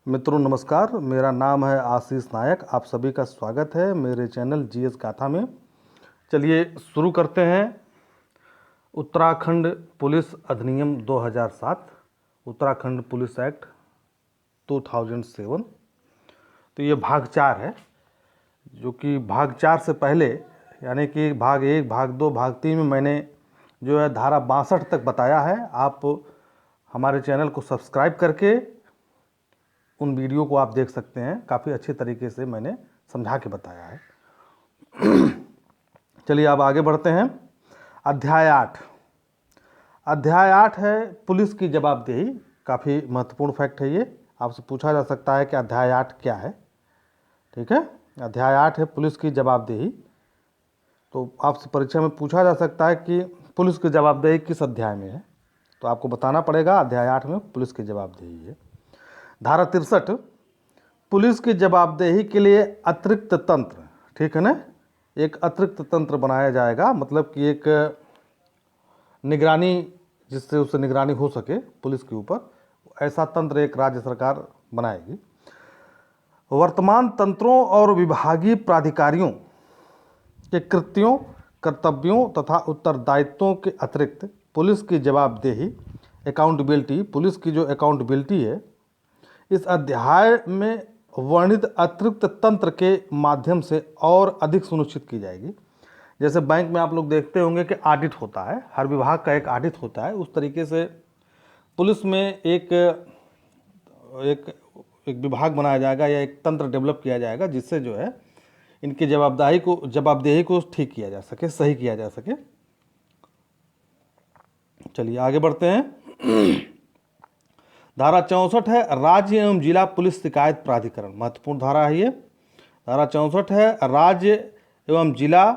मित्रों नमस्कार, मेरा नाम है आशीष नायक। आप सभी का स्वागत है मेरे चैनल जीएस गाथा में। चलिए शुरू करते हैं। उत्तराखंड पुलिस अधिनियम 2007, उत्तराखंड पुलिस एक्ट 2007। तो ये भाग 4 है, जो कि भाग 4 से पहले यानी कि भाग 1, भाग 2, भाग 3 में मैंने जो है धारा 62 तक बताया है। आप हमारे चैनल को सब्सक्राइब करके उन वीडियो को आप देख सकते हैं। काफ़ी अच्छे तरीके से मैंने समझा के बताया है। चलिए अब आगे बढ़ते हैं। अध्याय 8। अध्याय 8 है पुलिस की जवाबदेही। काफ़ी महत्वपूर्ण फैक्ट है ये। आपसे पूछा जा सकता है कि अध्याय 8 क्या है। ठीक है, अध्याय 8 है पुलिस की जवाबदेही। तो आपसे परीक्षा में पूछा जा सकता है कि पुलिस की जवाबदेही किस अध्याय में है, तो आपको बताना पड़ेगा अध्याय 8 में पुलिस की जवाबदेही है। धारा 63, पुलिस की जवाबदेही के लिए अतिरिक्त तंत्र। ठीक है ना, एक अतिरिक्त तंत्र बनाया जाएगा, मतलब कि एक निगरानी, जिससे उससे निगरानी हो सके पुलिस के ऊपर, ऐसा तंत्र एक राज्य सरकार बनाएगी। वर्तमान तंत्रों और विभागीय प्राधिकारियों के कृत्यों, कर्तव्यों तथा उत्तरदायित्वों के अतिरिक्त पुलिस की जवाबदेही, अकाउंटेबिलिटी, पुलिस की जो अकाउंटेबिलिटी है, इस अध्याय में वर्णित अतिरिक्त तंत्र के माध्यम से और अधिक सुनिश्चित की जाएगी। जैसे बैंक में आप लोग देखते होंगे कि ऑडिट होता है, हर विभाग का एक ऑडिट होता है, उस तरीके से पुलिस में एक विभाग बनाया जाएगा या एक तंत्र डेवलप किया जाएगा, जिससे जो है इनकी जवाबदेही को ठीक किया जा सके, सही किया जा सके। चलिए आगे बढ़ते हैं। धारा 64 है राज्य एवं जिला पुलिस शिकायत प्राधिकरण। महत्वपूर्ण धारा है ये। धारा 64 है राज्य एवं जिला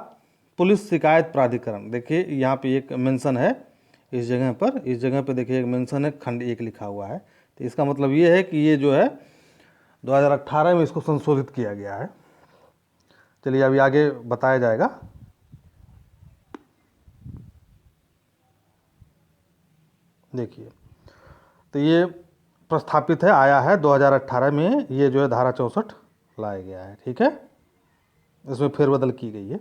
पुलिस शिकायत प्राधिकरण। देखिए यहाँ पे एक मेंशन है, इस जगह पर देखिए एक मेंशन है, खंड 1 लिखा हुआ है। तो इसका मतलब ये है कि ये जो है 2018 में इसको संशोधित किया गया है। चलिए अभी आगे बताया जाएगा। देखिए तो ये प्रस्थापित है, आया है 2018 में, ये जो है धारा 64 लाया गया है। ठीक है, इसमें फेरबदल की गई है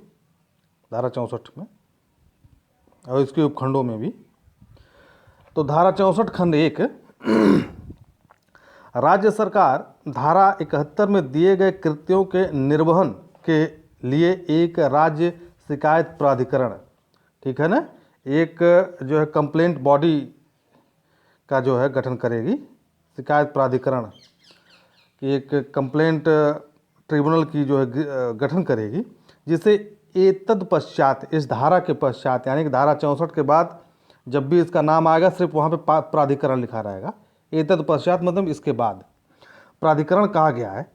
धारा 64 में और इसके उपखंडों में भी। तो धारा 64 खंड 1, राज्य सरकार धारा 71 में दिए गए कृत्यों के निर्वहन के लिए एक राज्य शिकायत प्राधिकरण, ठीक है ना, एक जो है कंप्लेंट बॉडी का जो है गठन करेगी। शिकायत प्राधिकरण की एक कंप्लेंट ट्रिब्यूनल की जो है गठन करेगी, जिसे एतद पश्चात, इस धारा के पश्चात यानी कि धारा 64 के बाद जब भी इसका नाम आएगा सिर्फ वहाँ पे प्राधिकरण लिखा रहेगा। एतद पश्चात मतलब इसके बाद प्राधिकरण कहा गया है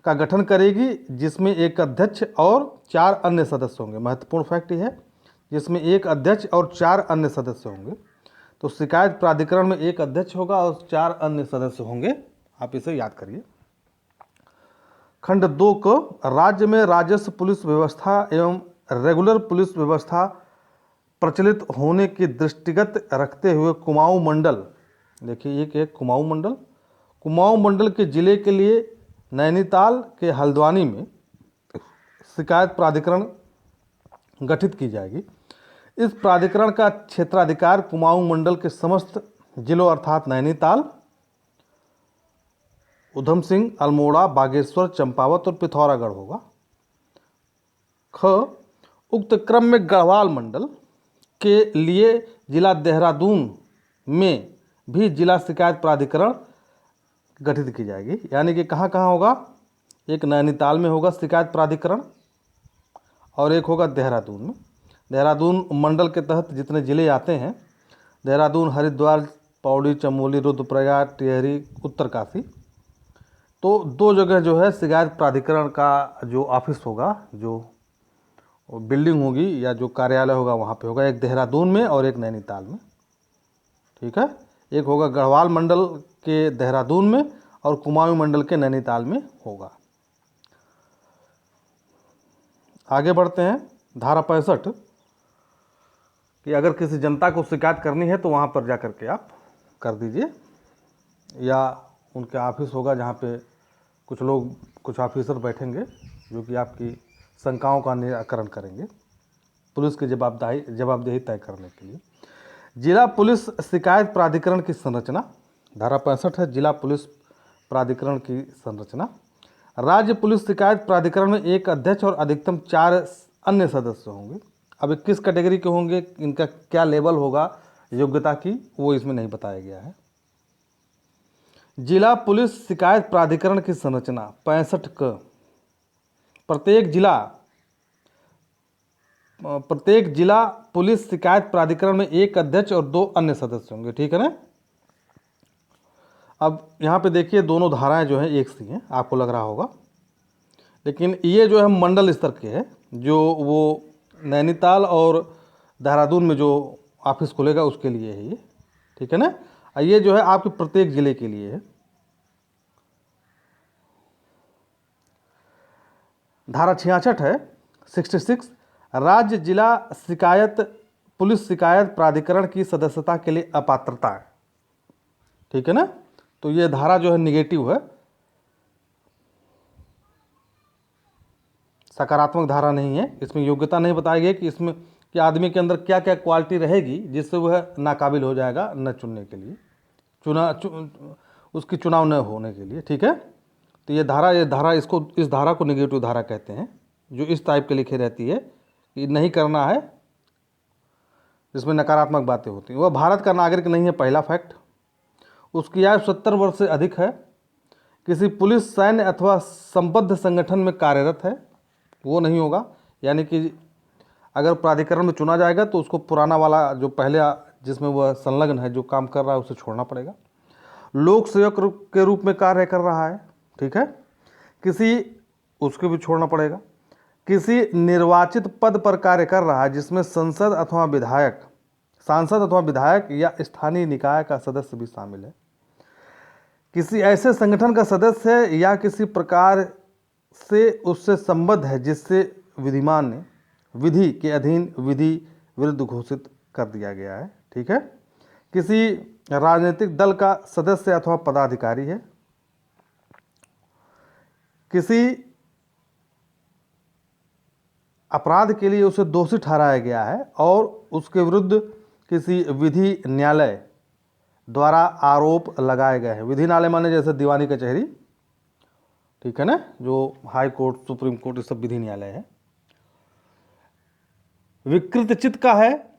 का गठन करेगी, जिसमें एक अध्यक्ष और 4 अन्य सदस्य होंगे। महत्वपूर्ण फैक्ट है, जिसमें एक अध्यक्ष और 4 अन्य सदस्य होंगे। तो शिकायत प्राधिकरण में एक अध्यक्ष होगा और 4 अन्य सदस्य होंगे, आप इसे याद करिए। खंड 2 को राज्य में राजस्व पुलिस व्यवस्था एवं रेगुलर पुलिस व्यवस्था प्रचलित होने के दृष्टिगत रखते हुए कुमाऊं मंडल, देखिए एक कुमाऊं मंडल के जिले के लिए नैनीताल के हल्द्वानी में शिकायत प्राधिकरण गठित की जाएगी। इस प्राधिकरण का क्षेत्राधिकार कुमाऊं मंडल के समस्त जिलों अर्थात नैनीताल, उधम सिंह, अल्मोड़ा, बागेश्वर, चंपावत और पिथौरागढ़ होगा। उक्त क्रम में गढ़वाल मंडल के लिए जिला देहरादून में भी जिला शिकायत प्राधिकरण गठित की जाएगी। यानी कि कहाँ कहाँ होगा, एक नैनीताल में होगा शिकायत प्राधिकरण और एक होगा देहरादून में। देहरादून मंडल के तहत जितने ज़िले आते हैं, देहरादून, हरिद्वार, पौड़ी, चमोली, रुद्रप्रयाग, टिहरी, उत्तरकाशी, तो 2 जगह जो है शिकायत प्राधिकरण का जो ऑफिस होगा, जो बिल्डिंग होगी या जो कार्यालय होगा वहाँ पे होगा, एक देहरादून में और एक नैनीताल में। ठीक है, एक होगा गढ़वाल मंडल के देहरादून में और कुमाऊं मंडल के नैनीताल में होगा। आगे बढ़ते हैं। धारा 65 कि अगर किसी जनता को शिकायत करनी है तो वहाँ पर जा कर के आप कर दीजिए। या उनके ऑफिस होगा जहाँ पे कुछ लोग, कुछ ऑफिसर बैठेंगे जो कि आपकी शंकाओं का निराकरण करेंगे पुलिस की जवाबदेही तय करने के लिए। जिला पुलिस शिकायत प्राधिकरण की संरचना, धारा 65 है जिला पुलिस प्राधिकरण की संरचना। राज्य पुलिस शिकायत प्राधिकरण में एक अध्यक्ष और अधिकतम 4 अन्य सदस्य होंगे। अब किस कैटेगरी के होंगे, इनका क्या लेवल होगा योग्यता की, वो इसमें नहीं बताया गया है। जिला पुलिस शिकायत प्राधिकरण की संरचना 65 क, प्रत्येक जिला पुलिस शिकायत प्राधिकरण में एक अध्यक्ष और 2 अन्य सदस्य होंगे, ठीक है ना। अब यहाँ पे देखिए दोनों धाराएं जो हैं एक सी हैं, आपको लग रहा होगा, लेकिन ये जो है मंडल स्तर के है, जो वो नैनीताल और देहरादून में जो ऑफिस खुलेगा उसके लिए है ये, ठीक है ना। और ये जो है आपके प्रत्येक जिले के लिए है। धारा 66 है 66, राज्य जिला शिकायत पुलिस शिकायत प्राधिकरण की सदस्यता के लिए अपात्रता है, ठीक है ना। तो ये धारा जो है निगेटिव है, सकारात्मक धारा नहीं है। इसमें योग्यता नहीं बताई गई कि इसमें कि आदमी के अंदर क्या क्या क्वालिटी रहेगी जिससे वह नाकाबिल हो जाएगा न चुनने के लिए, उसकी चुनाव न होने के लिए, ठीक है। तो ये धारा इस धारा को निगेटिव धारा कहते हैं, जो इस टाइप के लिखे रहती है कि नहीं करना है, जिसमें नकारात्मक बातें होती हैं। वह भारत का नागरिक नहीं है, पहला फैक्ट। उसकी आयु 70 वर्ष से अधिक है, किसी पुलिस, सैन्य अथवा संबद्ध संगठन में कार्यरत है, वो नहीं होगा। यानी कि अगर प्राधिकरण में चुना जाएगा तो उसको पुराना वाला जो पहले जिसमें वह संलग्न है, जो काम कर रहा है, उसे छोड़ना पड़ेगा। लोक सेवक के रूप में कार्य कर रहा है, ठीक है, उसको भी छोड़ना पड़ेगा। किसी निर्वाचित पद पर कार्य कर रहा है जिसमें सांसद अथवा विधायक या स्थानीय निकाय का सदस्य भी शामिल है। किसी ऐसे संगठन का सदस्य है या किसी प्रकार से उससे संबद्ध है जिससे विधि के अधीन विधि विरुद्ध घोषित कर दिया गया है, ठीक है। किसी राजनीतिक दल का सदस्य अथवा पदाधिकारी है। किसी अपराध के लिए उसे दोषी ठहराया गया है और उसके विरुद्ध किसी विधि न्यायालय द्वारा आरोप लगाए गए हैं। विधि न्यायालय माने जैसे दीवानी कचहरी, ठीक है ना, जो हाई कोर्ट, सुप्रीम कोर्ट, ये सब विधि न्यायालय है। विकृत चित्त का है,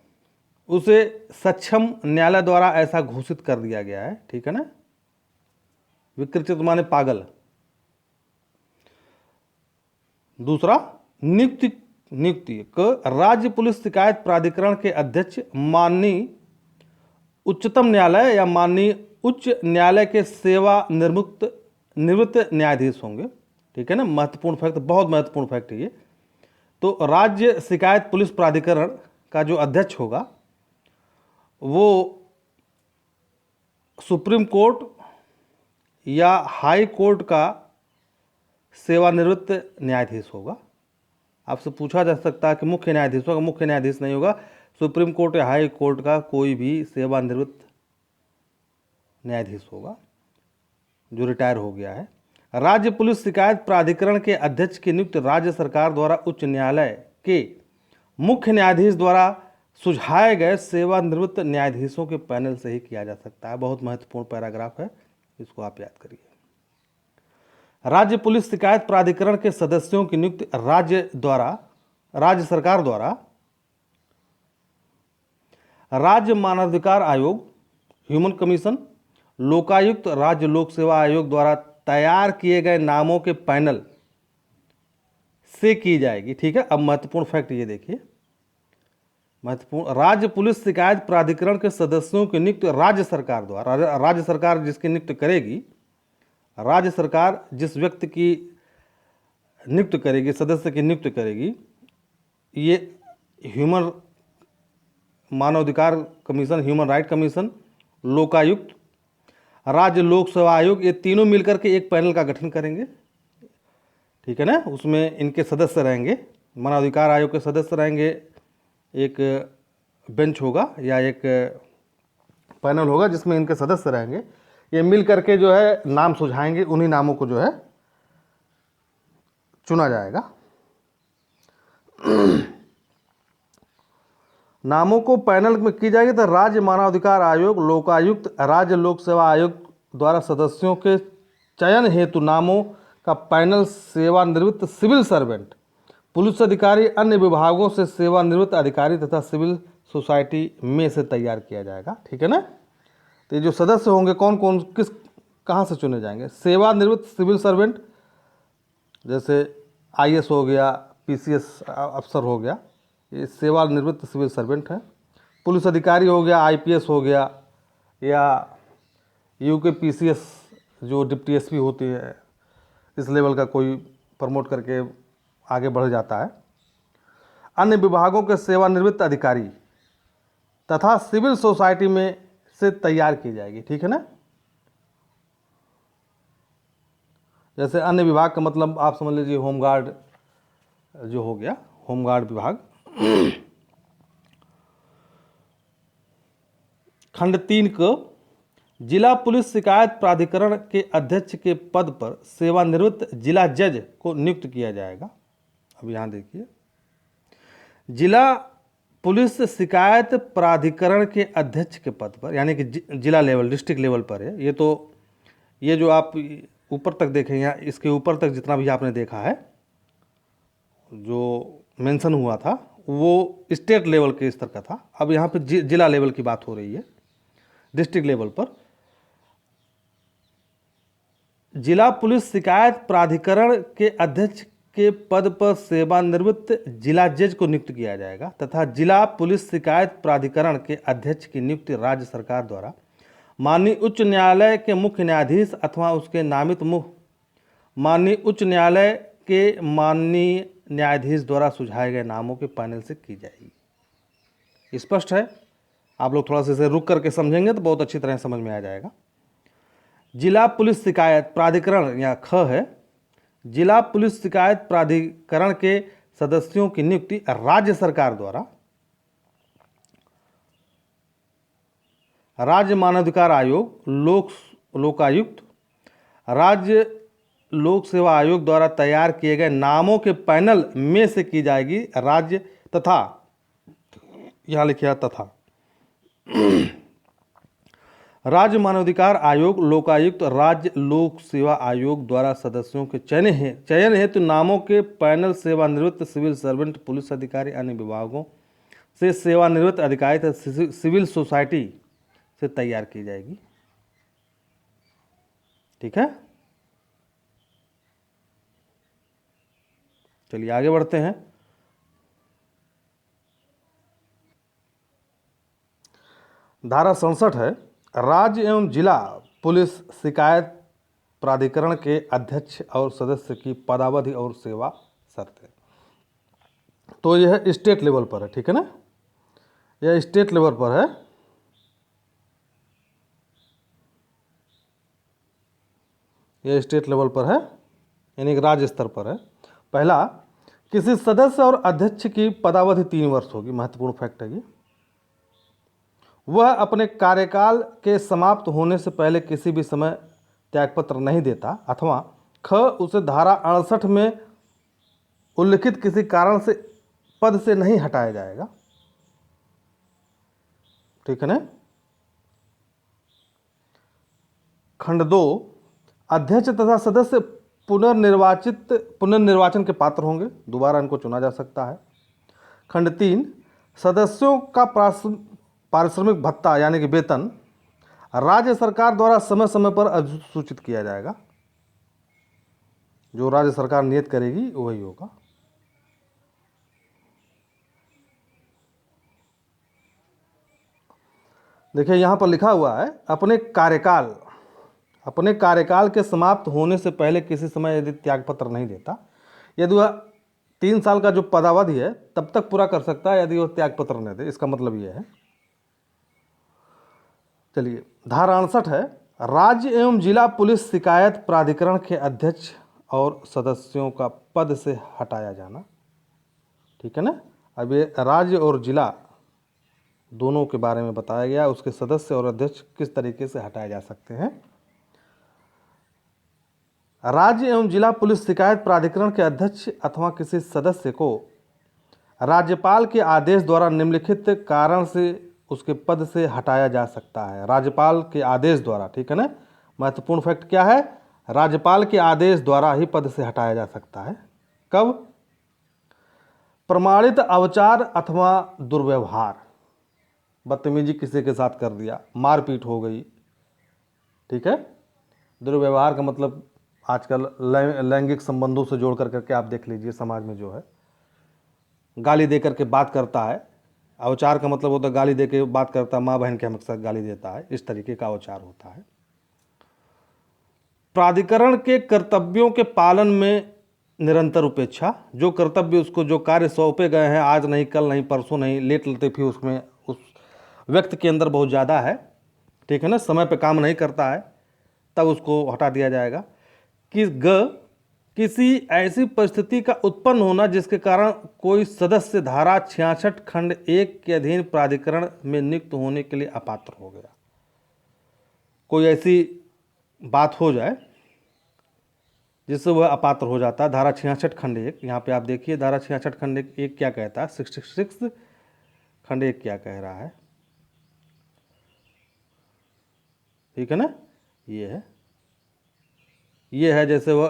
उसे सक्षम न्यायालय द्वारा ऐसा घोषित कर दिया गया है, ठीक है ना। विकृत चित्त माने पागल। दूसरा, नियुक्ति क, राज्य पुलिस शिकायत प्राधिकरण के अध्यक्ष माननीय उच्चतम न्यायालय या माननीय उच्च न्यायालय के सेवा निवृत्त न्यायाधीश होंगे, ठीक है ना। महत्वपूर्ण फैक्ट, बहुत महत्वपूर्ण फैक्ट है ये। तो राज्य शिकायत पुलिस प्राधिकरण का जो अध्यक्ष होगा वो सुप्रीम कोर्ट या हाई कोर्ट का सेवानिवृत्त न्यायाधीश होगा। आपसे पूछा जा सकता है कि मुख्य न्यायाधीश होगा, मुख्य न्यायाधीश नहीं होगा। सुप्रीम कोर्ट या हाई कोर्ट का कोई भी सेवानिवृत्त न्यायाधीश होगा जो रिटायर हो गया है। राज्य पुलिस शिकायत प्राधिकरण के अध्यक्ष की नियुक्ति राज्य सरकार द्वारा उच्च न्यायालय के मुख्य न्यायाधीश द्वारा सुझाए गए सेवानिवृत्त न्यायाधीशों के पैनल से ही किया जा सकता है। बहुत महत्वपूर्ण पैराग्राफ है, इसको आप याद करिए। राज्य पुलिस शिकायत प्राधिकरण के सदस्यों की नियुक्ति राज्य सरकार द्वारा राज्य मानवाधिकार आयोग, ह्यूमन कमीशन, लोकायुक्त, राज्य लोक सेवा आयोग द्वारा तैयार किए गए नामों के पैनल से की जाएगी, ठीक है। अब महत्वपूर्ण फैक्ट ये देखिए, महत्वपूर्ण, राज्य पुलिस शिकायत प्राधिकरण के सदस्यों की नियुक्ति राज्य सरकार द्वारा, राज्य सरकार जिसकी नियुक्ति करेगी, राज्य सरकार जिस व्यक्ति की नियुक्त करेगी, सदस्य की नियुक्त करेगी, ये ह्यूमन मानवाधिकार commission, human right commission, Lokayukta, राज्य लोक सेवा आयोग, ये तीनों मिलकर के एक पैनल का गठन करेंगे, ठीक है ना। उसमें इनके सदस्य रहेंगे, मानवाधिकार आयोग के सदस्य रहेंगे, एक बेंच होगा या एक पैनल होगा जिसमें इनके सदस्य रहेंगे। ये मिल करके जो है नाम सुझाएंगे, उन्हीं नामों को जो है चुना जाएगा। नामों को पैनल में की जाएगी तो राज्य मानवाधिकार आयोग, लोकायुक्त, राज्य लोक सेवा आयोग द्वारा सदस्यों के चयन हेतु नामों का पैनल सेवानिवृत्त सिविल सर्वेंट, पुलिस अधिकारी, अन्य विभागों से सेवानिवृत्त अधिकारी तथा सिविल सोसाइटी में से तैयार किया जाएगा। ठीक है ना। तो ये जो सदस्य होंगे कौन कौन किस कहाँ से चुने जाएंगे? सेवानिवृत्त सिविल सर्वेंट, जैसे आईएएस हो गया, पीसीएस अफसर हो गया, ये सेवानिवृत्त सिविल सर्वेंट है। पुलिस अधिकारी हो गया, आईपीएस हो गया, या यूके पीसीएस जो डिप्टी एसपी होती है, इस लेवल का कोई प्रमोट करके आगे बढ़ जाता है। अन्य विभागों के सेवानिवृत्त अधिकारी तथा सिविल सोसाइटी में से तैयार की जाएगी। ठीक है ना। जैसे अन्य विभाग का मतलब आप समझ लीजिए होमगार्ड जो हो गया, होमगार्ड विभाग। खंड 3 को जिला पुलिस शिकायत प्राधिकरण के अध्यक्ष के पद पर सेवानिवृत्त जिला जज को नियुक्त किया जाएगा। अब यहाँ देखिए, जिला पुलिस शिकायत प्राधिकरण के अध्यक्ष के पद पर, यानी कि जिला लेवल, डिस्ट्रिक्ट लेवल पर है ये। तो ये जो आप ऊपर तक देखेंगे, इसके ऊपर तक जितना भी आपने देखा है जो मेंशन हुआ था वो स्टेट लेवल के स्तर का था। अब यहाँ पे जिला लेवल की बात हो रही है, डिस्ट्रिक्ट लेवल पर। जिला पुलिस शिकायत प्राधिकरण के अध्यक्ष के पद पर सेवानिवृत्त जिला जज को नियुक्त किया जाएगा तथा जिला पुलिस शिकायत प्राधिकरण के अध्यक्ष की नियुक्ति राज्य सरकार द्वारा माननीय उच्च न्यायालय के मुख्य न्यायाधीश अथवा उसके नामित माननीय उच्च न्यायालय के माननीय न्यायाधीश द्वारा सुझाए गए नामों के पैनल से की जाएगी। स्पष्ट है? आप लोग थोड़ा सा इसे रुक करके समझेंगे तो बहुत अच्छी तरह समझ में आ जाएगा। जिला पुलिस शिकायत प्राधिकरण या ख है, जिला पुलिस शिकायत प्राधिकरण के सदस्यों की नियुक्ति राज्य सरकार द्वारा राज्य मानवाधिकार आयोग, लोकायुक्त, राज्य लोक सेवा आयोग द्वारा तैयार किए गए नामों के पैनल में से की जाएगी। राज्य तथा, यहां लिखा तथा, राज्य मानवाधिकार आयोग, लोकायुक्त, राज्य लोक सेवा आयोग द्वारा सदस्यों के चयन हेतु नामों के पैनल सेवानिवृत्त सिविल सर्वेंट, पुलिस अधिकारी, अन्य विभागों से सेवानिवृत्त अधिकारी तथा सिविल सोसाइटी से तैयार की जाएगी। ठीक है, चलिए आगे बढ़ते हैं। धारा 67 है, राज्य एवं जिला पुलिस शिकायत प्राधिकरण के अध्यक्ष और सदस्य की पदावधि और सेवा शर्तें। तो यह स्टेट लेवल पर है। ठीक है ना, यह स्टेट लेवल पर है। यह स्टेट लेवल पर है, यानी कि राज्य स्तर पर है। पहला, किसी सदस्य और अध्यक्ष की पदावधि 3 वर्ष होगी। महत्वपूर्ण फैक्ट है ये। वह अपने कार्यकाल के समाप्त होने से पहले किसी भी समय त्यागपत्र नहीं देता अथवा ख उसे धारा 68 में उल्लिखित किसी कारण से पद से नहीं हटाया जाएगा। ठीक है ना। खंड 2, अध्यक्ष तथा सदस्य पुनर्निर्वाचन के पात्र होंगे, दोबारा इनको चुना जा सकता है। खंड 3, सदस्यों का पारिश्रमिक भत्ता यानी कि वेतन राज्य सरकार द्वारा समय समय पर अधिसूचित किया जाएगा। जो राज्य सरकार नियत करेगी वही होगा। देखिए यहाँ पर लिखा हुआ है, अपने कार्यकाल के समाप्त होने से पहले किसी समय यदि त्यागपत्र नहीं देता, यदि वह 3 साल का जो पदावधि है तब तक पूरा कर सकता है यदि वह त्यागपत्र नहीं दे। इसका मतलब यह है। चलिए, धारा 68 है, राज्य एवं जिला पुलिस शिकायत प्राधिकरण के अध्यक्ष और सदस्यों का पद से हटाया जाना। ठीक है ना। अब ये राज्य और जिला दोनों के बारे में बताया गया, उसके सदस्य और अध्यक्ष किस तरीके से हटाए जा सकते हैं। राज्य एवं जिला पुलिस शिकायत प्राधिकरण के अध्यक्ष अथवा किसी सदस्य को राज्यपाल के आदेश द्वारा निम्नलिखित कारण से उसके पद से हटाया जा सकता है। राज्यपाल के आदेश द्वारा, ठीक है ना। महत्वपूर्ण फैक्ट क्या है, राज्यपाल के आदेश द्वारा ही पद से हटाया जा सकता है। कब? प्रमाणित अवचार अथवा दुर्व्यवहार, बदतमीजी किसी के साथ कर दिया, मारपीट हो गई, ठीक है। दुर्व्यवहार का मतलब आजकल लैंगिक संबंधों से जोड़ करके आप देख लीजिए, समाज में जो है गाली दे करके बात करता है। अवचार का मतलब होता है गाली दे के बात करता है, माँ बहन के हमेशा गाली देता है, इस तरीके का अवचार होता है। प्राधिकरण के कर्तव्यों के पालन में निरंतर उपेक्षा, जो कर्तव्य उसको, जो कार्य सौंपे गए हैं, आज नहीं, कल नहीं, परसों नहीं, लेट लतीफी उसमें उस व्यक्ति के अंदर बहुत ज़्यादा है, ठीक है ना। समय पे काम नहीं करता है, तब उसको हटा दिया जाएगा। किसी ऐसी परिस्थिति का उत्पन्न होना जिसके कारण कोई सदस्य धारा 66 खंड 1 के अधीन प्राधिकरण में नियुक्त होने के लिए अपात्र हो गया। कोई ऐसी बात हो जाए जिससे वह अपात्र हो जाता है। धारा 66 खंड 1, यहाँ पे आप देखिए धारा 66 खंड 1 क्या कहता है, 66 खंड 1 क्या कह रहा है, ठीक है ना। ये है जैसे वह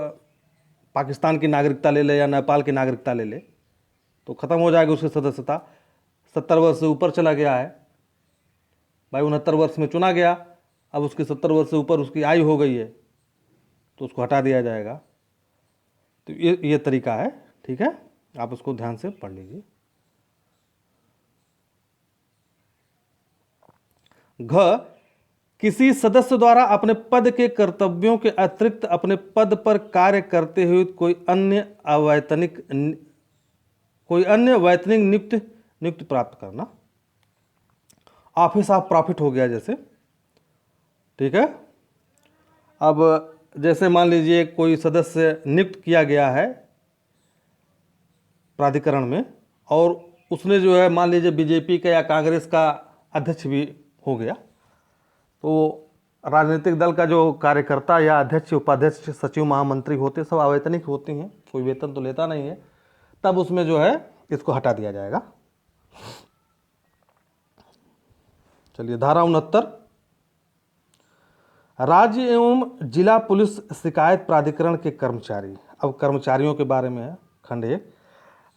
पाकिस्तान की नागरिकता ले ले या नेपाल की नागरिकता ले ले तो ख़त्म हो जाएगी उसकी सदस्यता। 70 वर्ष से ऊपर चला गया है भाई, 69 वर्ष में चुना गया, अब उसकी 70 वर्ष से ऊपर उसकी आयु हो गई है तो उसको हटा दिया जाएगा। तो ये तरीका है, ठीक है, आप उसको ध्यान से पढ़ लीजिए। घ, किसी सदस्य द्वारा अपने पद के कर्तव्यों के अतिरिक्त अपने पद पर कार्य करते हुए कोई अन्य वैतनिक नियुक्ति प्राप्त करना। ऑफिस ऑफ प्रॉफिट हो गया जैसे, ठीक है। अब जैसे मान लीजिए कोई सदस्य नियुक्त किया गया है प्राधिकरण में और उसने जो है मान लीजिए बीजेपी का या कांग्रेस का अध्यक्ष भी हो गया, तो राजनीतिक दल का जो कार्यकर्ता या अध्यक्ष, उपाध्यक्ष, सचिव, महामंत्री होते सब अवैतनिक होती हैं, कोई वेतन तो लेता नहीं है, तब उसमें जो है इसको हटा दिया जाएगा। चलिए, धारा 69, राज्य एवं जिला पुलिस शिकायत प्राधिकरण के कर्मचारी। अब कर्मचारियों के बारे में है। खंड 1,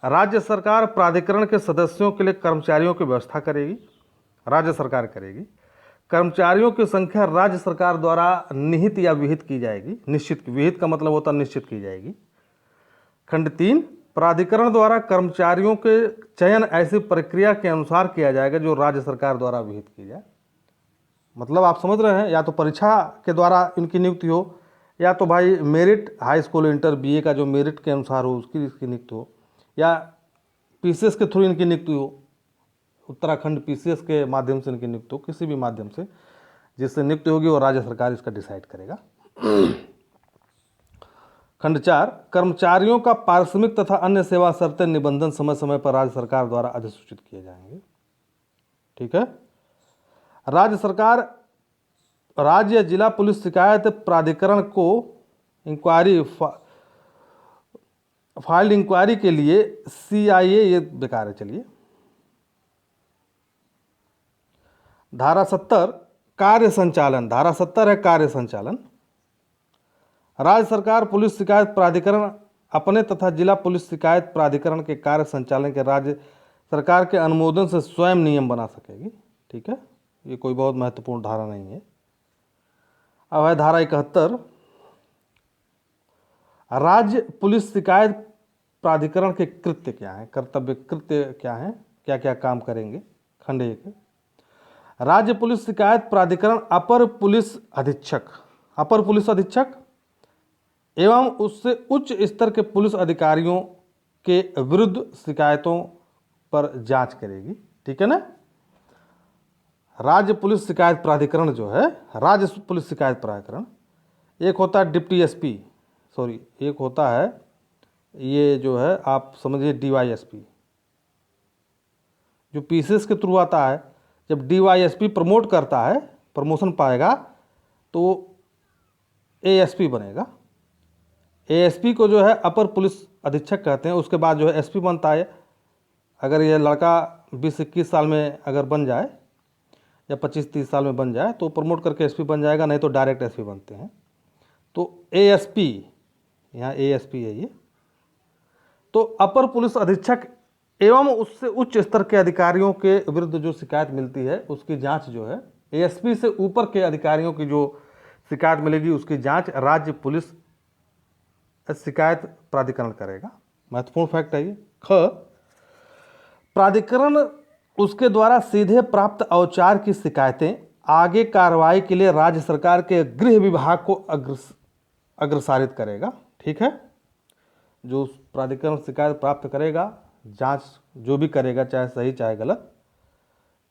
राज्य सरकार प्राधिकरण के सदस्यों के लिए कर्मचारियों की व्यवस्था करेगी, राज्य सरकार करेगी। कर्मचारियों की संख्या राज्य सरकार द्वारा निहित या विहित की जाएगी। निश्चित, विहित का मतलब होता है निश्चित की जाएगी। खंड 3, प्राधिकरण द्वारा कर्मचारियों के चयन ऐसी प्रक्रिया के अनुसार किया जाएगा जो राज्य सरकार द्वारा विहित की जाए। मतलब आप समझ रहे हैं, या तो परीक्षा के द्वारा इनकी नियुक्ति हो, या तो भाई merit, high school, inter, BA का जो मेरिट के अनुसार हो उसकी इसकी नियुक्ति हो, या पीसीएस के थ्रू इनकी नियुक्ति हो, उत्तराखंड पीसीएस के माध्यम से इनकी नियुक्ति हो, किसी भी माध्यम से जिससे नियुक्ति होगी वो राज्य सरकार इसका डिसाइड करेगा। खंड 4, कर्मचारियों का पारिश्रमिक तथा अन्य सेवा शर्तें निबंधन समय समय पर राज्य सरकार द्वारा अधिसूचित किए जाएंगे, ठीक है। राज्य सरकार राज्य जिला पुलिस शिकायत प्राधिकरण को फाइल्ड इंक्वायरी के लिए सीआईए, ये बेकार है, चलिए। धारा 70, कार्य संचालन। धारा 70 है कार्य संचालन। राज्य सरकार पुलिस शिकायत प्राधिकरण अपने तथा जिला पुलिस शिकायत प्राधिकरण के कार्य संचालन के राज्य सरकार के अनुमोदन से स्वयं नियम बना सकेगी, ठीक है। ये कोई बहुत महत्वपूर्ण धारा नहीं है। अब है धारा 71, राज्य पुलिस शिकायत प्राधिकरण के कृत्य क्या है, कर्तव्य कृत्य क्या है, क्या क्या काम करेंगे। खंड 1, राज्य पुलिस शिकायत प्राधिकरण अपर पुलिस अधीक्षक एवं उससे उच्च स्तर के पुलिस अधिकारियों के विरुद्ध शिकायतों पर जांच करेगी, ठीक है ना। राज्य पुलिस शिकायत प्राधिकरण जो है, राज्य पुलिस शिकायत प्राधिकरण, एक होता है डिप्टी एसपी, एक होता है ये जो है आप समझिए डीवाईएसपी, जो पीसीएस के थ्रू आता है। जब डीवाईएसपी प्रमोट करता है, प्रमोशन पाएगा तो एएसपी बनेगा, एएसपी को जो है अपर पुलिस अधीक्षक कहते हैं, उसके बाद जो है एसपी बनता है। अगर ये लड़का 20-21 साल में अगर बन जाए या 25-30 साल में बन जाए तो प्रमोट करके एसपी बन जाएगा, नहीं तो डायरेक्ट एसपी बनते हैं। तो एएसपी, यहाँ एएसपी है ये, तो अपर पुलिस अधीक्षक एवं उससे उच्च स्तर के अधिकारियों के विरुद्ध जो शिकायत मिलती है उसकी जांच जो है, एएसपी से ऊपर के अधिकारियों की जो शिकायत मिलेगी उसकी जांच राज्य पुलिस शिकायत प्राधिकरण करेगा। महत्वपूर्ण फैक्ट है ये। ख, प्राधिकरण उसके द्वारा सीधे प्राप्त औचार की शिकायतें आगे कार्रवाई के लिए राज्य सरकार के गृह विभाग को अग्रसारित करेगा। ठीक है, जो प्राधिकरण शिकायत प्राप्त करेगा, जांच जो भी करेगा, चाहे सही चाहे गलत,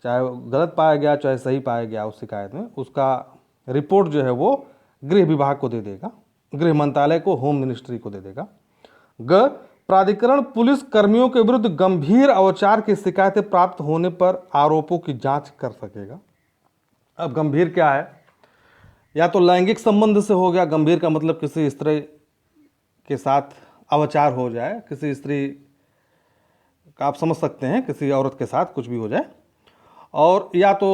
चाहे गलत पाया गया चाहे सही पाया गया उस शिकायत में, उसका रिपोर्ट जो है वो गृह विभाग को दे देगा, गृह मंत्रालय को, होम मिनिस्ट्री को दे देगा। ग, प्राधिकरण पुलिस कर्मियों के विरुद्ध गंभीर अवचार की शिकायतें प्राप्त होने पर आरोपों की जांच कर सकेगा। अब गंभीर क्या है? या तो लैंगिक संबंध से हो गया, गंभीर का मतलब किसी स्त्री के साथ अवचार हो जाए, किसी स्त्री का आप समझ सकते हैं, किसी औरत के साथ कुछ भी हो जाए, और या तो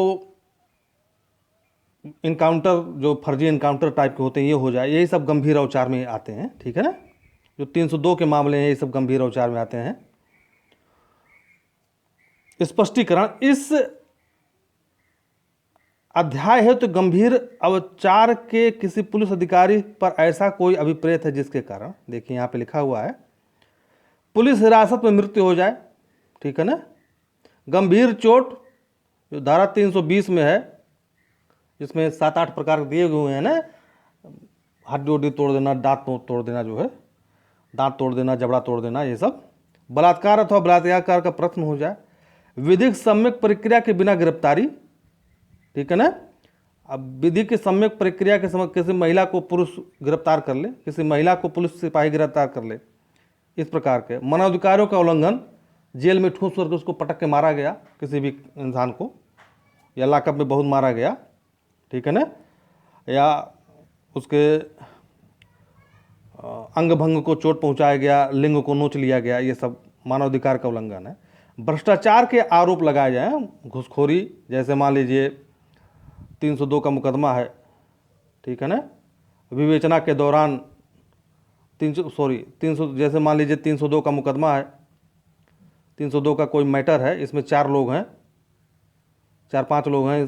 इनकाउंटर, जो फर्जी इनकाउंटर टाइप के होते हैं, ये हो जाए, यही सब गंभीर अवचार में आते हैं। ठीक है ना, जो 302 के मामले हैं ये सब गंभीर अवचार में आते हैं। स्पष्टीकरण, इस अध्याय है तो गंभीर अवचार के किसी पुलिस अधिकारी पर ऐसा कोई अभिप्रेत है जिसके कारण, देखिए यहाँ पे लिखा हुआ है, पुलिस हिरासत में मृत्यु हो जाए। ठीक है ना, गंभीर चोट जो धारा 320 में है, जिसमें 7-8 प्रकार दिए हुए हैं ना, हड्डी उड्डी तोड़ देना, दांत तोड़ देना, जो है दांत तोड़ देना, जबड़ा तोड़ देना, ये सब। बलात्कार अथवा बलात्कार का प्रश्न हो जाए, विधिक सम्यक प्रक्रिया के बिना गिरफ्तारी। ठीक है ना, अब विधि की सम्यक प्रक्रिया के समय किसी महिला को पुरुष गिरफ्तार कर ले, किसी महिला को पुलिस सिपाही गिरफ्तार कर ले, इस प्रकार के मानवाधिकारों का उल्लंघन, जेल में ठूस करके उसको पटक के मारा गया किसी भी इंसान को, या लॉकअप में बहुत मारा गया। ठीक है ना, या उसके अंग भंग को चोट पहुंचाया गया, लिंग को नोच लिया गया, ये सब मानवाधिकार का उल्लंघन है। भ्रष्टाचार के आरोप लगाए जाएं, घूसखोरी, जैसे मान लीजिए 302 का मुकदमा है। ठीक है ना, विवेचना के दौरान 300, जैसे मान लीजिए 302 का मुकदमा है, 302 का कोई मैटर है, इसमें 4 लोग हैं, 4-5 लोग हैं,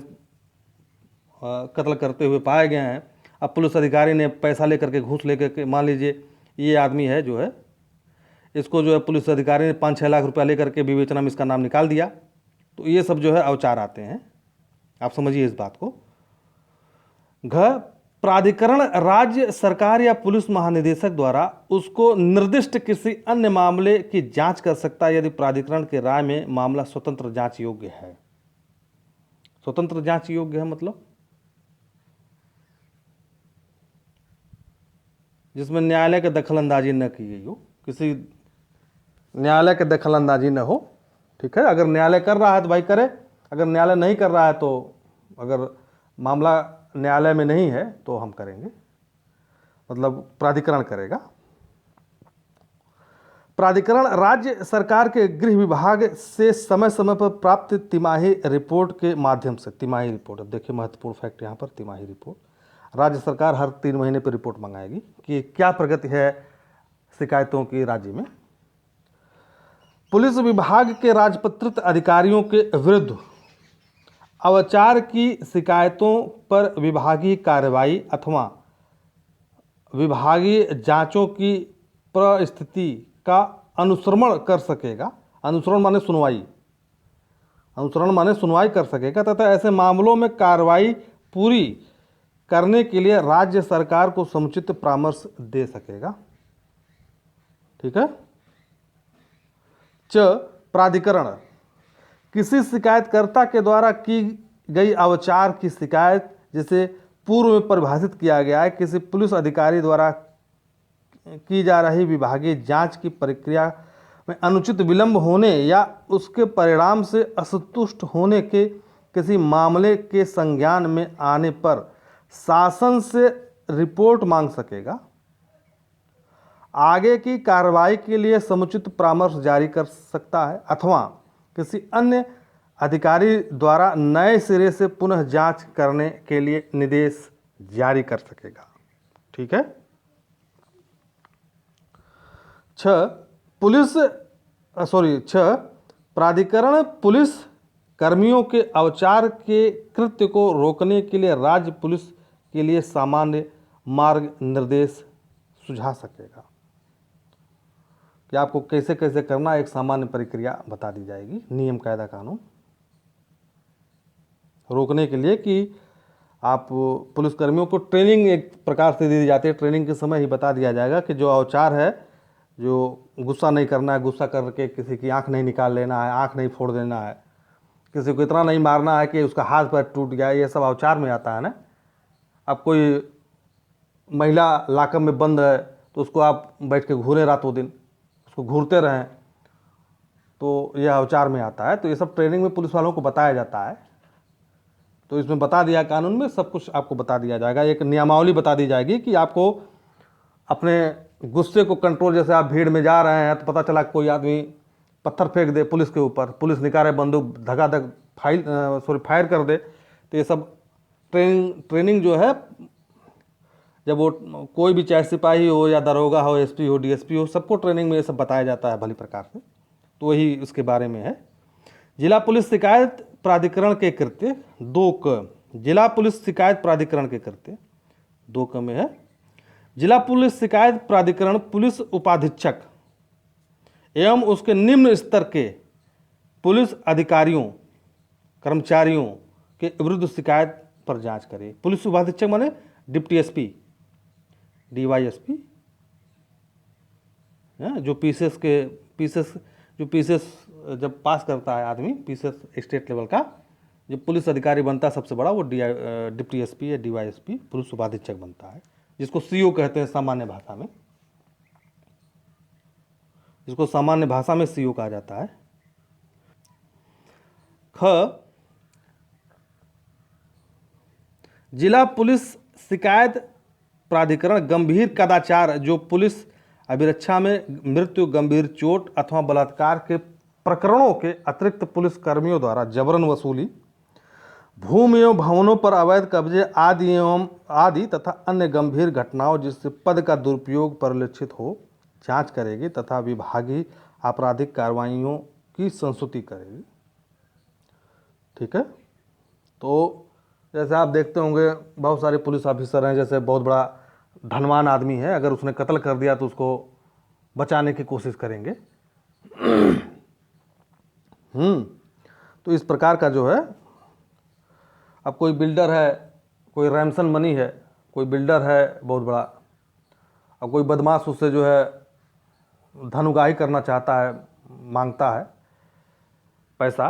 कत्ल करते हुए पाए गए हैं। अब पुलिस अधिकारी ने पैसा लेकर के, घूस लेकर के, मान लीजिए ये आदमी है जो है, इसको जो है पुलिस अधिकारी ने 5-6 लाख रुपया लेकर के विवेचना में इसका नाम निकाल दिया, तो ये सब जो है अवचार आते हैं। आप समझिए इस बात को। घ, प्राधिकरण राज्य सरकार या पुलिस महानिदेशक द्वारा उसको निर्दिष्ट किसी अन्य मामले की जांच कर सकता है यदि प्राधिकरण के राय में मामला स्वतंत्र जांच योग्य है। स्वतंत्र जांच योग्य है मतलब जिसमें न्यायालय की दखलंदाजी न की गई हो, किसी न्यायालय की दखलंदाजी न हो। ठीक है, अगर न्यायालय कर रहा है तो भाई करे, अगर न्यायालय नहीं कर रहा है तो, अगर मामला न्यायालय में नहीं है तो हम करेंगे, मतलब प्राधिकरण करेगा। प्राधिकरण राज्य सरकार के गृह विभाग से समय समय पर प्राप्त तिमाही रिपोर्ट के माध्यम से, तिमाही रिपोर्ट, अब देखिए महत्वपूर्ण फैक्ट यहाँ पर, तिमाही रिपोर्ट, राज्य सरकार हर 3 महीने पर रिपोर्ट मंगाएगी कि क्या प्रगति है शिकायतों की राज्य में। पुलिस विभाग के राजपत्रित अधिकारियों के विरुद्ध अवचार की शिकायतों पर विभागीय कार्रवाई अथवा विभागीय जांचों की परिस्थिति का अनुश्रवण कर सकेगा। अनुश्रवण माने सुनवाई, अनुश्रवण माने सुनवाई कर सकेगा तथा ऐसे मामलों में कार्रवाई पूरी करने के लिए राज्य सरकार को समुचित परामर्श दे सकेगा। ठीक है। च, प्राधिकरण किसी शिकायतकर्ता के द्वारा की गई अवचार की शिकायत जिसे पूर्व में परिभाषित किया गया है, किसी पुलिस अधिकारी द्वारा की जा रही विभागीय जांच की प्रक्रिया में अनुचित विलंब होने या उसके परिणाम से असंतुष्ट होने के किसी मामले के संज्ञान में आने पर शासन से रिपोर्ट मांग सकेगा आगे की कार्रवाई के लिए समुचित परामर्श जारी कर सकता है अथवा किसी अन्य अधिकारी द्वारा नए सिरे से पुनः जांच करने के लिए निर्देश जारी कर सकेगा। ठीक है। 6 प्राधिकरण पुलिस कर्मियों के अवचार के कृत्य को रोकने के लिए राज्य पुलिस के लिए सामान्य मार्ग निर्देश सुझा सकेगा कि आपको कैसे कैसे करना, एक सामान्य प्रक्रिया बता दी जाएगी, नियम कायदा कानून रोकने के लिए कि आप पुलिसकर्मियों को ट्रेनिंग एक प्रकार से दी जाती है। ट्रेनिंग के समय ही बता दिया जाएगा कि जो अवचार है, जो गुस्सा नहीं करना है, गुस्सा करके किसी की आंख नहीं निकाल लेना है, आंख नहीं फोड़ देना है, किसी को इतना नहीं मारना है कि उसका हाथ पैर टूट गया, ये सब अवचार में आता है ना। अब कोई महिला लाकअप में बंद है तो उसको आप बैठ के घूरे रातों दिन, उसको घूरते रहें, तो यह अवचार में आता है। तो ये सब ट्रेनिंग में पुलिस वालों को बताया जाता है। तो इसमें बता दिया, कानून में सब कुछ आपको बता दिया जाएगा। एक नियमावली बता दी जाएगी कि आपको अपने गुस्से को कंट्रोल, जैसे आप भीड़ में जा रहे हैं तो पता चला कोई आदमी पत्थर फेंक दे पुलिस के ऊपर, पुलिस निकाले बंदूक धगाधक फायर कर दे, तो ये सब ट्रेनिंग जो है, जब वो कोई भी चाहे सिपाही हो या दरोगा हो, एसपी हो, डीएसपी हो, सबको ट्रेनिंग में ये सब बताया जाता है भली प्रकार से। तो वही उसके बारे में है। जिला पुलिस शिकायत प्राधिकरण के कृत्य 2 जिला पुलिस शिकायत प्राधिकरण के कृत्य 2 में है। जिला पुलिस शिकायत प्राधिकरण पुलिस उपाधीक्षक एवं उसके निम्न स्तर के पुलिस अधिकारियों कर्मचारियों के विरुद्ध शिकायत पर जांच करे। पुलिस उपाधीक्षक माने डिप्टी एसपी, डीवाईएसपी, जो पीसीएस जब पास करता है आदमी, पीसीएस स्टेट लेवल का जो पुलिस अधिकारी बनता है सबसे बड़ा, वो डिप्टी एसपी या डीवाईएसपी पुलिस उपाधीक्षक बनता है, जिसको सीओ कहते हैं सामान्य भाषा में, जिसको सामान्य भाषा में सीओ कहा जाता है। जिला पुलिस शिकायत प्राधिकरण गंभीर कदाचार जो पुलिस अभिरक्षा में मृत्यु, गंभीर चोट अथवा बलात्कार के प्रकरणों के अतिरिक्त पुलिस कर्मियों द्वारा जबरन वसूली, भूमि एवं भवनों पर अवैध कब्जे आदि तथा अन्य गंभीर घटनाओं जिससे पद का दुरुपयोग परिलक्षित हो जांच करेगी तथा विभागीय आपराधिक कार्रवाइयों की संस्तुति करेगी। ठीक है। तो जैसे आप देखते होंगे बहुत सारे पुलिस ऑफिसर हैं, जैसे बहुत बड़ा धनवान आदमी है, अगर उसने कत्ल कर दिया तो उसको बचाने की कोशिश करेंगे। तो इस प्रकार का जो है, अब कोई बिल्डर है, कोई रैमसन मनी है, कोई बिल्डर है बहुत बड़ा, अब कोई बदमाश उससे जो है धन उगाही करना चाहता है, मांगता है पैसा,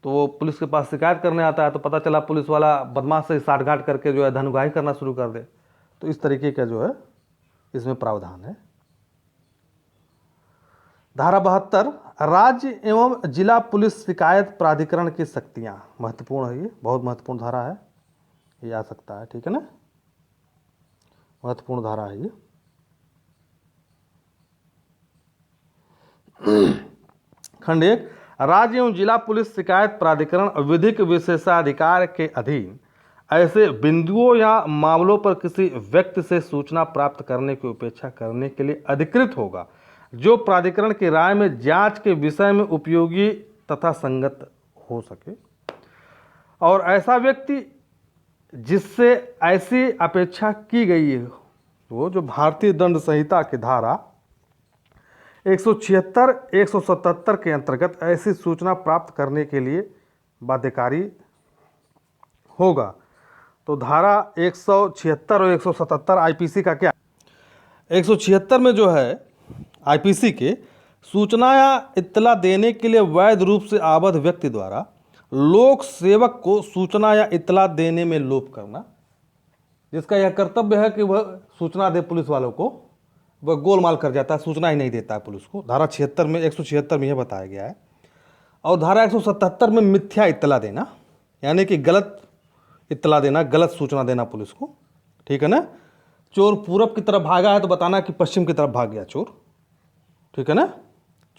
तो वो पुलिस के पास शिकायत करने आता है, तो पता चला पुलिस वाला बदमाश से साठगांठ करके जो है धन उगाही करना शुरू कर दे, तो इस तरीके का जो है इसमें प्रावधान है। धारा 72 राज्य एवं जिला पुलिस शिकायत प्राधिकरण की शक्तियां, महत्वपूर्ण है, ये बहुत महत्वपूर्ण धारा है, ये आ सकता है। ठीक है ना, महत्वपूर्ण धारा है ये। खंड 1 राज्य एवं जिला पुलिस शिकायत प्राधिकरण विधिक विशेषाधिकार के अधीन ऐसे बिंदुओं या मामलों पर किसी व्यक्ति से सूचना प्राप्त करने की अपेक्षा करने के लिए अधिकृत होगा जो प्राधिकरण की राय में जांच के विषय में उपयोगी तथा संगत हो सके, और ऐसा व्यक्ति जिससे ऐसी अपेक्षा की गई है वो जो भारतीय दंड संहिता की धारा 176, 177 के अंतर्गत ऐसी सूचना प्राप्त करने के लिए बाध्यकारी होगा। तो धारा 176 और 177 आईपीसी का क्या, 176 में जो है आईपीसी के सूचना या इत्तला देने के लिए वैध रूप से आबद्ध व्यक्ति द्वारा लोक सेवक को सूचना या इत्तला देने में लोप करना, जिसका यह कर्तव्य है कि वह सूचना दे पुलिस वालों को, वह गोलमाल कर जाता है, सूचना ही नहीं देता है पुलिस को। धारा 76 में 176 में यह बताया गया है। और धारा 177 में मिथ्या इत्तला देना, यानी कि गलत इत्तला देना, गलत सूचना देना पुलिस को। ठीक है ना। चोर पूरब की तरफ भागा है तो बताना कि पश्चिम की तरफ भाग गया चोर, ठीक है ना।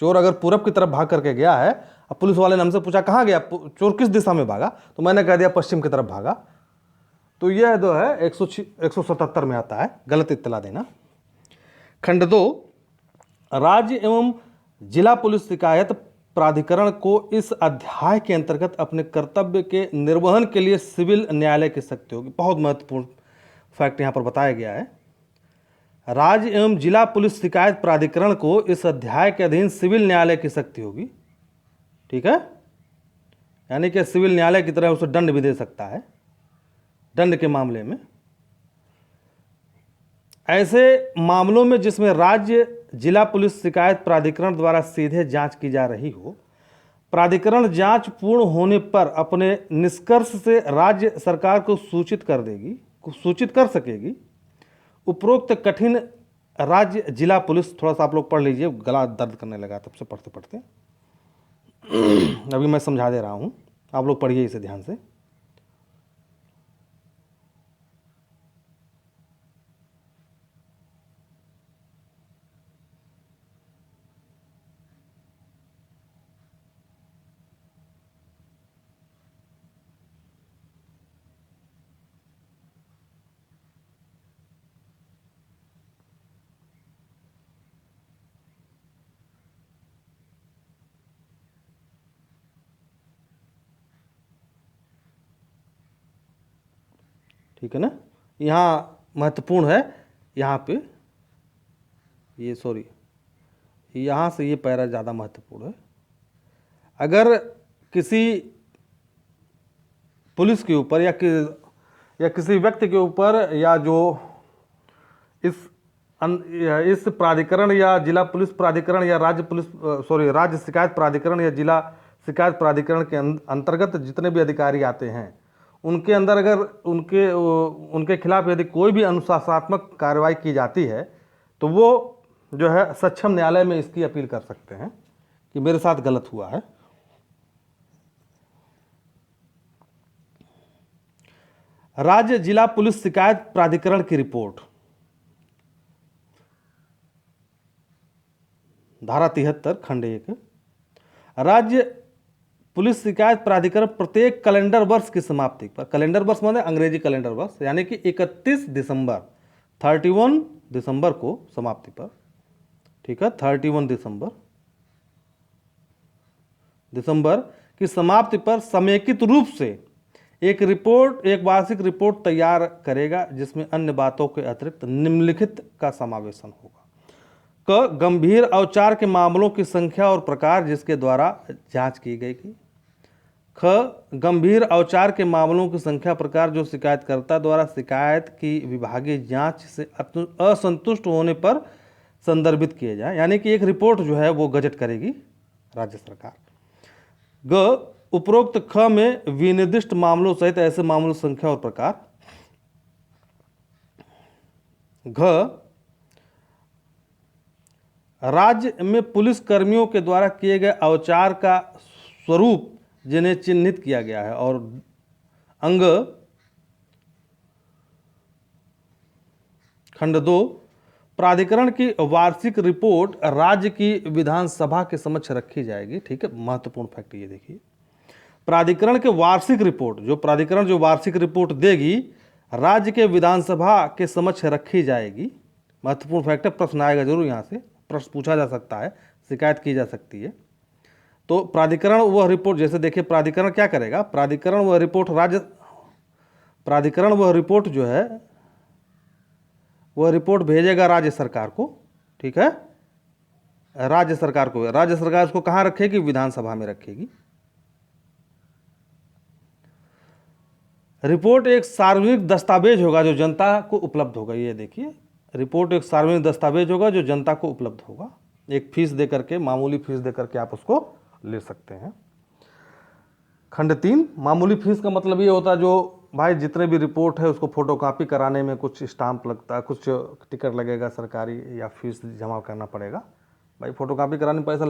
चोर अगर पूरब की तरफ भाग करके गया है, अब पुलिस वाले ने हमसे पूछा कहाँ गया चोर, किस दिशा में भागा, तो मैंने कह दिया पश्चिम की तरफ भागा। तो यह जो है 177 में आता है, गलत इत्तला देना। खंड 2, राज्य एवं जिला पुलिस शिकायत प्राधिकरण को इस अध्याय के अंतर्गत अपने कर्तव्य के निर्वहन के लिए सिविल न्यायालय की शक्ति होगी। बहुत महत्वपूर्ण फैक्ट यहाँ पर बताया गया है। राज्य एवं जिला पुलिस शिकायत प्राधिकरण को इस अध्याय के अधीन सिविल न्यायालय की शक्ति होगी, ठीक है। यानी कि सिविल न्यायालय की तरह उसे दंड भी दे सकता है, दंड के मामले में। ऐसे मामलों में जिसमें राज्य जिला पुलिस शिकायत प्राधिकरण द्वारा सीधे जांच की जा रही हो, प्राधिकरण जांच पूर्ण होने पर अपने निष्कर्ष से राज्य सरकार को सूचित कर सकेगी। उपरोक्त कठिन राज्य जिला पुलिस, थोड़ा सा आप लोग पढ़ लीजिए, गला दर्द करने लगा तब से पढ़ते पढ़ते। अभी मैं समझा दे रहा हूं, आप लोग पढ़िए इसे ध्यान से। ठीक है ना। यहाँ महत्वपूर्ण है, यहाँ पे ये सॉरी यहाँ से ये पैरा ज़्यादा महत्वपूर्ण है। अगर किसी पुलिस के ऊपर या किसी व्यक्ति के ऊपर या जो इस प्राधिकरण या जिला पुलिस प्राधिकरण या राज्य शिकायत प्राधिकरण या जिला शिकायत प्राधिकरण के अंतर्गत जितने भी अधिकारी आते हैं, उनके अंदर अगर उनके खिलाफ यदि कोई भी अनुशासनात्मक कार्रवाई की जाती है तो वो जो है सक्षम न्यायालय में इसकी अपील कर सकते हैं कि मेरे साथ गलत हुआ है। राज्य जिला पुलिस शिकायत प्राधिकरण की रिपोर्ट, धारा 73 खंड 1, राज्य पुलिस शिकायत प्राधिकरण प्रत्येक कैलेंडर वर्ष की समाप्ति पर, कैलेंडर वर्ष माने अंग्रेजी कैलेंडर वर्ष, यानी कि 31 दिसंबर को समाप्ति पर, ठीक है, 31 दिसंबर की समाप्ति पर समेकित रूप से एक वार्षिक रिपोर्ट तैयार करेगा जिसमें अन्य बातों के अतिरिक्त निम्नलिखित का समावेशन होगा। क, गंभीर औचार के मामलों की संख्या और प्रकार जिसके द्वारा जांच की गई थी। ख, गंभीर औचार के मामलों की संख्या प्रकार जो शिकायतकर्ता द्वारा शिकायत की विभागीय जांच से असंतुष्ट होने पर संदर्भित किए जाए, यानी कि एक रिपोर्ट जो है वो गजट करेगी राज्य सरकार। ग, उपरोक्त ख में विनिर्दिष्ट मामलों सहित ऐसे मामलों की संख्या और प्रकार। घ, राज्य में पुलिस कर्मियों के द्वारा किए गए औचार का स्वरूप जिन्हें चिन्हित किया गया है। और अंग खंड 2, प्राधिकरण की वार्षिक रिपोर्ट राज्य की विधानसभा के समक्ष रखी जाएगी। ठीक है, महत्वपूर्ण फैक्ट ये देखिए, प्राधिकरण के वार्षिक रिपोर्ट, जो प्राधिकरण जो वार्षिक रिपोर्ट देगी राज्य के विधानसभा के समक्ष रखी जाएगी। महत्वपूर्ण फैक्ट है, प्रश्न आएगा जरूर, यहाँ से प्रश्न पूछा जा सकता है, शिकायत की जा सकती है। तो प्राधिकरण वह रिपोर्ट, जैसे देखिए प्राधिकरण क्या करेगा, प्राधिकरण वह रिपोर्ट जो है वह रिपोर्ट भेजेगा राज्य सरकार को। ठीक है, राज्य सरकार उसको कहाँ रखेगी, विधानसभा में रखेगी। रिपोर्ट एक सार्वजनिक दस्तावेज होगा जो जनता को उपलब्ध होगा। ये देखिए, रिपोर्ट एक सार्वजनिक दस्तावेज होगा जो जनता को उपलब्ध होगा। एक फीस दे करके, मामूली फीस दे करके आप उसको ले सकते हैं। खंड 3, मामूली फीस का मतलब ये होता है जो भाई जितने भी रिपोर्ट है उसको फोटोकॉपी कराने में कुछ स्टाम्प लगता है, कुछ टिकट लगेगा सरकारी, या फीस जमा करना पड़ेगा। भाई फोटोकॉपी कराने में पैसा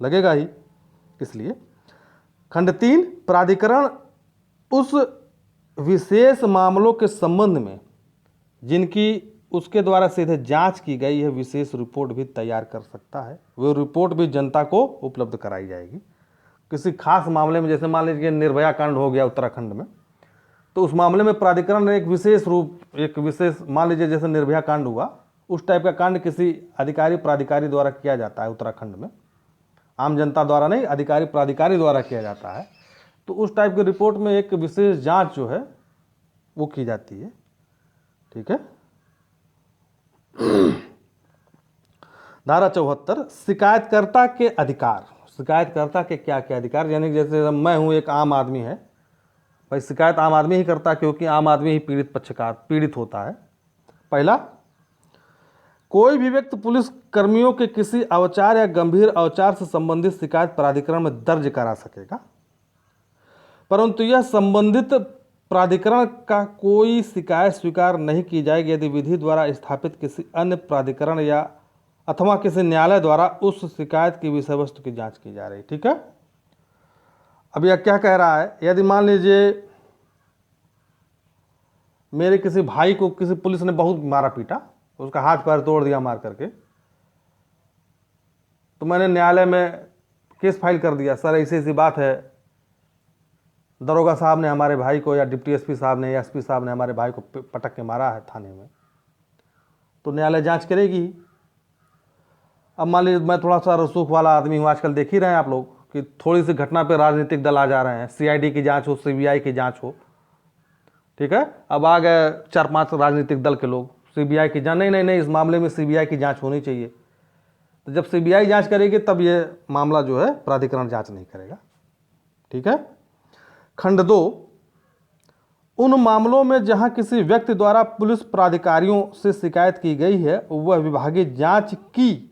लगेगा ही, इसलिए। खंड 3, प्राधिकरण उस विशेष मामलों के संबंध में जिनकी उसके द्वारा सीधे जांच की गई है विशेष रिपोर्ट भी तैयार कर सकता है। वो रिपोर्ट भी जनता को उपलब्ध कराई जाएगी। किसी खास मामले में, जैसे मान लीजिए निर्भया कांड हो गया उत्तराखंड में, तो उस मामले में प्राधिकरण ने एक विशेष मान लीजिए जैसे निर्भया कांड हुआ, उस टाइप का कांड किसी अधिकारी प्राधिकारी द्वारा किया जाता है उत्तराखंड में, आम जनता द्वारा नहीं, अधिकारी प्राधिकारी द्वारा किया जाता है। तो उस टाइप की रिपोर्ट में एक विशेष जांच जो है वो की जाती है। ठीक है। धारा 74, शिकायतकर्ता के अधिकार। शिकायतकर्ता के क्या क्या अधिकार, यानी जैसे मैं हूं, एक आम आदमी है भाई, शिकायत आम आदमी ही करता है क्योंकि आम आदमी ही पीड़ित होता है। पहला, कोई भी व्यक्ति पुलिस कर्मियों के किसी अवचार या गंभीर अवचार से संबंधित शिकायत प्राधिकरण में दर्ज करा सकेगा, परंतु यह संबंधित प्राधिकरण का कोई शिकायत स्वीकार नहीं की जाएगी यदि विधि द्वारा स्थापित किसी अन्य प्राधिकरण या अथवा किसी न्यायालय द्वारा उस शिकायत की विषय वस्तु की जांच की जा रही। ठीक है। अब यह क्या कह रहा है, यदि मान लीजिए मेरे किसी भाई को किसी पुलिस ने बहुत मारा पीटा, उसका हाथ पैर तोड़ दिया मार करके, तो मैंने न्यायालय में केस फाइल कर दिया, सर ऐसी ऐसी बात है, दरोगा साहब ने हमारे भाई को या डिप्टी एसपी साहब ने या एसपी साहब ने हमारे भाई को पटक के मारा है थाने में, तो न्यायालय जांच करेगी। अब मान लीजिए मैं थोड़ा सा रसूख वाला आदमी हूँ, आजकल देख ही रहे हैं आप लोग कि थोड़ी सी घटना पे राजनीतिक दल आ जा रहे हैं, सीआईडी की जांच हो, सीबीआई की जांच हो। ठीक है। अब आ गए 4-5 राजनीतिक दल के लोग, सीबीआई की जांच, नहीं, इस मामले में सीबीआई की जांच होनी चाहिए। तो जब सीबीआई जांच करेगी तब ये मामला जो है प्राधिकरण जांच नहीं करेगा। ठीक है। खंड 2, उन मामलों में जहां किसी व्यक्ति द्वारा पुलिस प्राधिकारियों से शिकायत की गई है, वह विभागीय जांच की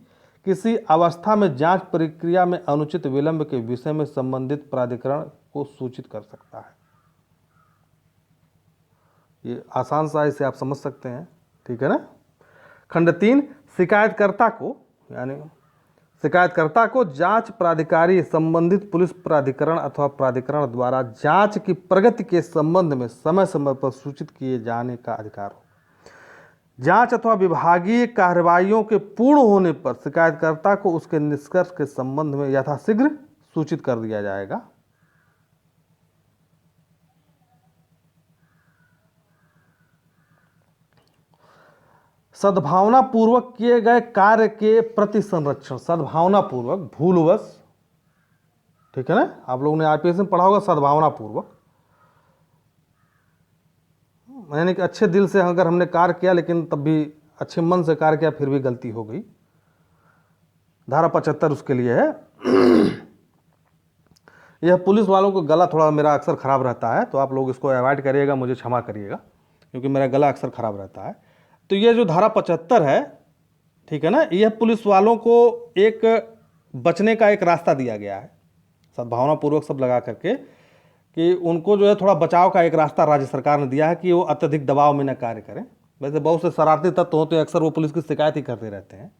किसी अवस्था में जांच प्रक्रिया में अनुचित विलंब के विषय में संबंधित प्राधिकरण को सूचित कर सकता है। ये आसान सा, इसे आप समझ सकते हैं। ठीक है ना। खंड 3, शिकायतकर्ता को जांच प्राधिकारी संबंधित पुलिस प्राधिकरण अथवा प्राधिकरण द्वारा जांच की प्रगति के संबंध में समय समय पर सूचित किए जाने का अधिकार हो। जांच अथवा विभागीय कार्रवाइयों के पूर्ण होने पर शिकायतकर्ता को उसके निष्कर्ष के संबंध में यथाशीघ्र सूचित कर दिया जाएगा। सद्भावना पूर्वक किए गए कार्य के प्रति संरक्षण। सद्भावना पूर्वक, भूलवश, ठीक है ना, आप लोगों ने आईपीएस में पढ़ा होगा सद्भावना पूर्वक, यानी कि अच्छे दिल से अगर हमने कार्य किया लेकिन तब भी अच्छे मन से कार्य किया फिर भी गलती हो गई। धारा 75 उसके लिए है। यह पुलिस वालों को गला थोड़ा मेरा अक्सर खराब रहता है, तो आप लोग इसको अवॉइड करिएगा, मुझे क्षमा करिएगा क्योंकि मेरा गला अक्सर खराब रहता है। तो ये जो धारा 75 है, ठीक है ना, यह पुलिस वालों को एक बचने का एक रास्ता दिया गया है, सद्भावना पूर्वक सब लगा करके, कि उनको जो है थोड़ा बचाव का एक रास्ता राज्य सरकार ने दिया है कि वो अत्यधिक दबाव में न कार्य करें। वैसे बहुत से शरारती तत्व होते हैं, अक्सर वो पुलिस की शिकायत ही करते रहते हैं।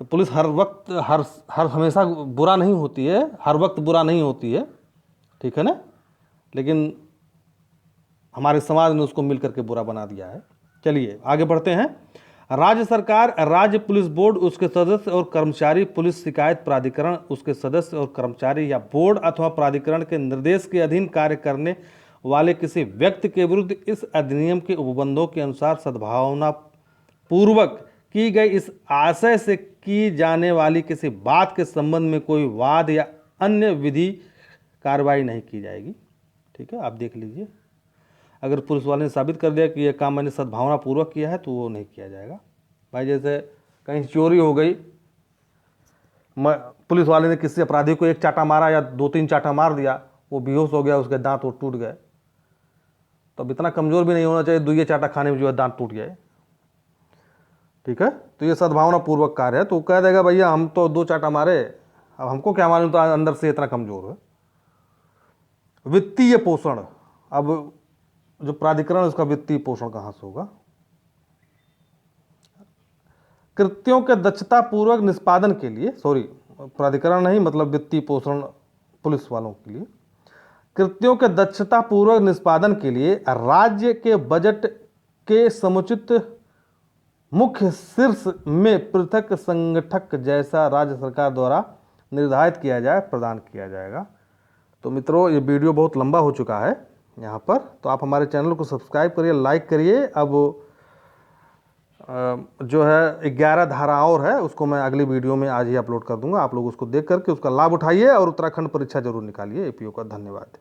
तो पुलिस हर वक्त हर हमेशा बुरा नहीं होती है, हर वक्त बुरा नहीं होती है, ठीक है ना, लेकिन हमारे समाज ने उसको मिल करके बुरा बना दिया है। चलिए आगे बढ़ते हैं। राज्य सरकार, राज्य पुलिस बोर्ड, उसके सदस्य और कर्मचारी, पुलिस शिकायत प्राधिकरण, उसके सदस्य और कर्मचारी या बोर्ड अथवा प्राधिकरण के निर्देश के अधीन कार्य करने वाले किसी व्यक्ति के विरुद्ध इस अधिनियम के उपबंधों के अनुसार सद्भावना पूर्वक की गई इस आशय से की जाने वाली किसी बात के संबंध में कोई वाद या अन्य विधि कार्रवाई नहीं की जाएगी। ठीक है, आप देख लीजिए, अगर पुलिस वाले ने साबित कर दिया कि यह काम मैंने सद्भावना पूर्वक किया है तो वो नहीं किया जाएगा। भाई जैसे कहीं चोरी हो गई, पुलिस वाले ने किसी अपराधी को एक चाटा मारा या 2-3 चाटा मार दिया, वो बेहोश हो गया, उसके दांत वो टूट गए, तो अब इतना कमज़ोर भी नहीं होना चाहिए 2 चाटा खाने में जो है दांत टूट गए। ठीक है, तो ये सद्भावना पूर्वक कार्य है। तो कह देगा भैया हम तो 2 चाटा मारे, अब हमको क्या मालूम तो अंदर से इतना कमज़ोर है। वित्तीय पोषण, अब जो प्राधिकरण उसका वित्तीय पोषण कहाँ से होगा? कृत्यों के दक्षता पूर्वक निष्पादन के लिए, प्राधिकरण नहीं मतलब वित्तीय पोषण पुलिस वालों के लिए, कृत्यों के दक्षता पूर्वक निष्पादन के लिए राज्य के बजट के समुचित मुख्य शीर्ष में पृथक संगठक जैसा राज्य सरकार द्वारा निर्धारित किया जाए प्रदान किया जाएगा। तो मित्रों, ये वीडियो बहुत लंबा हो चुका है यहाँ पर, तो आप हमारे चैनल को सब्सक्राइब करिए, लाइक करिए। अब जो है 11 धारा और है, उसको मैं अगली वीडियो में आज ही अपलोड कर दूंगा। आप लोग उसको देख करके उसका लाभ उठाइए और उत्तराखंड परीक्षा जरूर निकालिए एपीओ का। धन्यवाद।